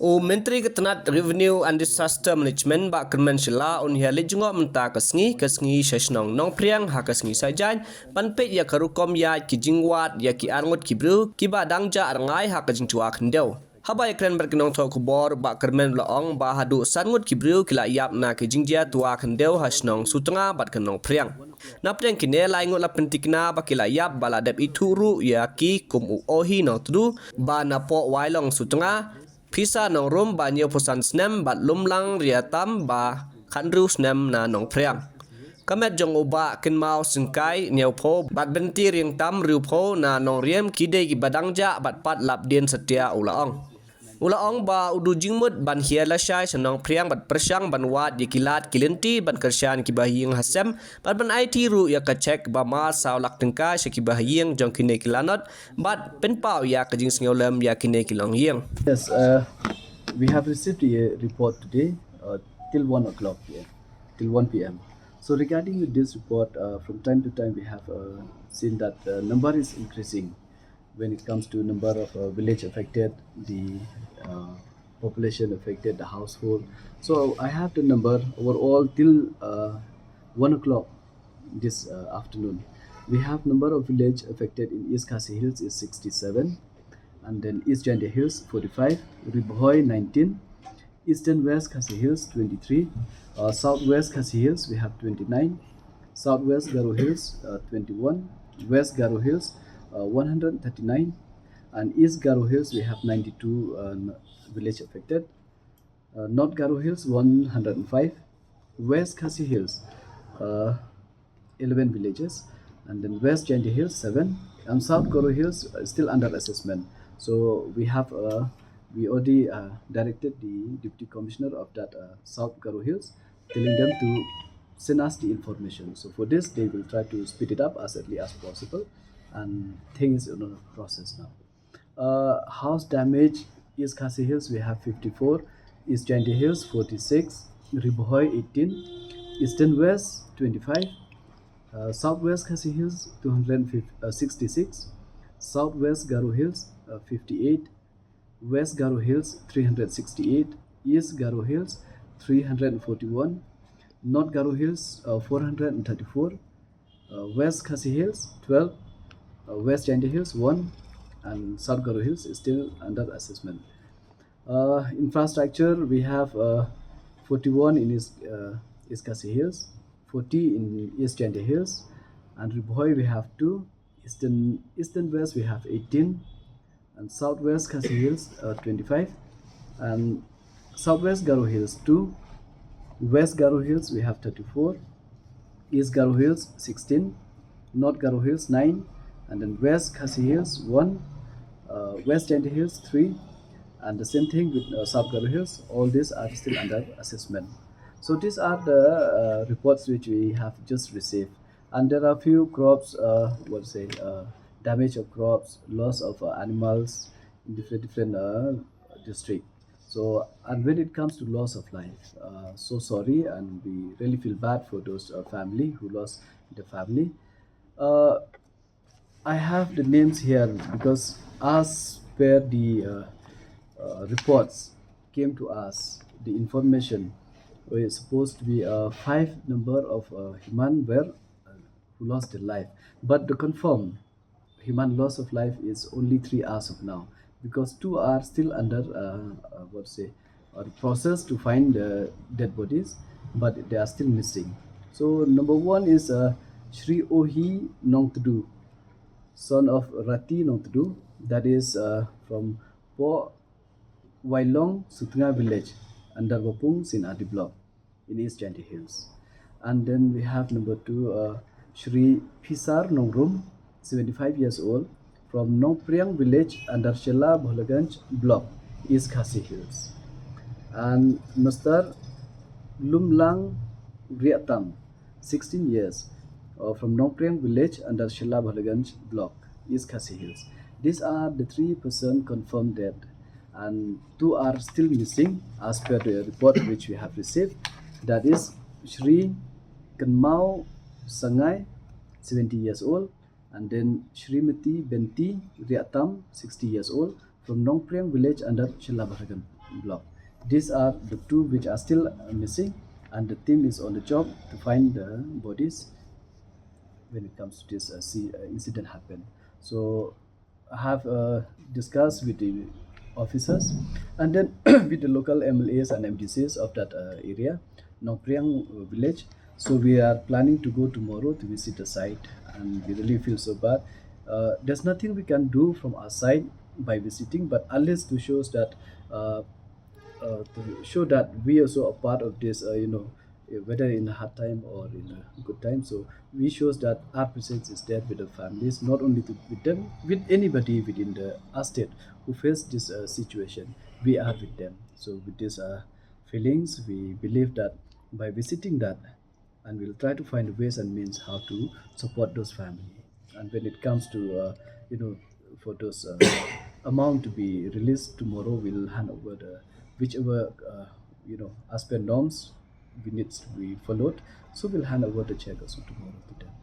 Myntri ketenat Revenue and Disaster Management bak Kemen Shela on Hiar lejengok menta kesngi sesnong Nongpriang ha kesngi sajan panpet ya karukom ya ki jingwat ya ki angot ki bru ki ba dangja arngai ha kajing chua kendau habai kren berkenong thok kubor bak Kemen Laong ba hadu sangut ki bru kila yap na ki jingjia tua kendau ha snong sutenga bat kenong priang na priang kine lai ngot la pentikna ba kila yap bala dep ituru ya ki kum u ohi no tudu ba na po wailong sutenga Pisa nong rum ba nhiều posan snem bat lumlang riatam ba khandru snem na Nongpriang. Kamet jong uba kin mau singkai nhiều po bat benti riang tam riu po na nong riem kide ki badangja bat pat lap dien setia ulaong. Ulaong ba udu jingmut ban Hiar la shai senong priang bat persang ban wat di kilat kilenti ban kersian ki bahiyeng hasem bat ban IT ru ya kacek ba ma saw lak tengka se ki bahiyeng jong kine kilanot bat pen pau ya kajing singolem ya kine kilongyeng. Yes, we have received a report today till 1 o'clock p.m. till 1 p.m. So regarding this report, from time to time we have seen that the number is increasing when it comes to number of village affected, the population affected, the household. So I have the number overall till 1 o'clock this afternoon. We have number of village affected in East Khasi Hills is 67, and then East Janda Hills 45, Ribohoi 19, Eastern West Khasi Hills 23, Southwest Khasi Hills we have 29, Southwest Garo Hills 21, West Garo Hills 139, and East Garo Hills we have 92 village affected, North Garo Hills 105, West Khasi Hills 11 villages, and then West Janda Hills 7, and South Garo Hills still under assessment. So we have we already directed the Deputy Commissioner of that South Garo Hills, telling them to send us the information. So for this, they will try to speed it up as early as possible, and things in the process now. House damage, East Khasi Hills we have 54, East Janda Hills 46, Ribohoi 18, Eastern West 25, Southwest Khasi Hills 266, Southwest Garo Hills 58, West Garo Hills 368, East Garo Hills 341, North Garo Hills 434, West Khasi Hills 12, West Janda Hills 1, and South Garo Hills is still under assessment. Infrastructure we have 41 in East Khasi Hills, 40 in East Janda Hills, and Ribohoi we have 2, Eastern West we have 18, and Southwest Khasi Hills 25, and Southwest Garo Hills 2, West Garo Hills we have 34, East Garo Hills 16, North Garo Hills 9, and then West Khasi Hills 1, West Janda Hills 3, and the same thing with South Garo Hills. All these are still under assessment. So these are the reports which we have just received, and there are few crops, damage of crops, loss of animals in different districts. So, and when it comes to loss of life, so sorry, and we really feel bad for those family who lost the family. I have the names here because as per the reports came to us, the information was supposed to be 5 number of human were who lost their life, but the confirmed human loss of life is only 3 as of now, because 2 are still under process to find the dead bodies, but they are still missing. So number 1 is Shri Ohi Nongtudu, son of Rati Nongtudu, that is from Po Wailong Sutunga village under Wapung Sinadi block in East Janda Hills. And then we have number 2 Shri Pisar Nongrum, 75 years old, from Nongpriang village under Shela Bholaganj block, East Khasi Hills. And Mr. Lumlang Riatam, 16 years, from Nongpriang village under Shela Bholaganj block, East Khasi Hills. These are the 3 persons confirmed dead, and 2 are still missing as per the report which we have received. That is Shri Kanmau Sangai, 70 years old, and then Shrimati Benti Riatam, 60 years old, from Nongpriang village under Shela Bholaganj block. These are the two which are still missing, and the team is on the job to find the bodies when it comes to this incident happen. So I have discussed with the officers and then with the local MLAs and MDCs of that area, Nongpriang village. So we are planning to go tomorrow to visit the site, and we really feel so bad. There's nothing we can do from our side by visiting, but at least to show us that uh, to show that we also are part of this, whether in a hard time or in a good time. So we shows that our presence is there with the families, not only with them, with anybody within the our state who face this situation. We are with them. So with these feelings, we believe that by visiting that, and we'll try to find ways and means how to support those family. And when it comes to for those amount to be released tomorrow, we'll hand over the whichever as per norms we needs to be followed. So we'll hand over the check also tomorrow to them.